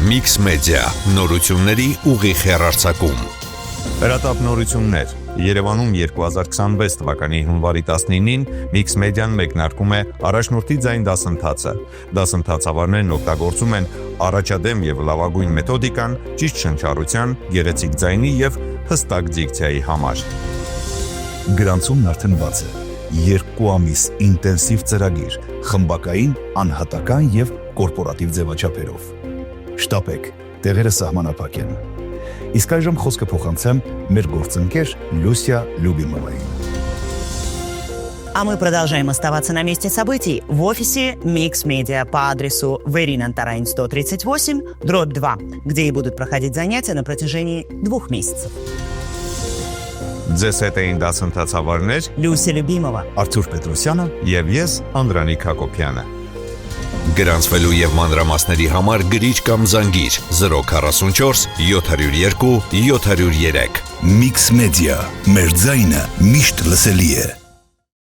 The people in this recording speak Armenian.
Mix Media նորությունների ուղիղ հեռարձակում։ Հրատապ նորություններ։ Երևանում 2026 թվականի հունվարի 19-ին Mix Media-ն մեկնարկում է առաջնորդի ձայն դասընթացը։ Դասընթացավարներն օգտագործում են առաջադեմ եւ լավագույն մեթոդիկան ճիշտ շնչառության, գեղեցիկ ձայնի եւ հստակ դիկցիայի համար։ Գրանցումն արդեն բաց է։ 2 ամիս ինտենսիվ ծրագիր, խմբակային, անհատական եւ կորպորատիվ ձևաչափերով։ Շտապեք, տեղերը սահմանափակ են։ Իսկ այժմ խոսքը փոխանցեմ մեր գործընկեր Լուսիա Լյուբիմովային։ А мы продолжаем оставаться на месте событий в офисе Mix Media по адресу Верина Тарань 138, дробь 2, где и будут проходить занятия на протяжении 2 месяцев. Ձեզ հետ էին դասընթացավարներ Լուսիա Լյուբիմова, Արթուր Պետրոսյանը եւ ես Անդրանիկ Հակոբյանը։ Գրանցվելու եւ մանրամասների համար գրիչ կամ զանգիր 044 702 703։ Mix Media, մեր ձայնը միշտ լսելի է։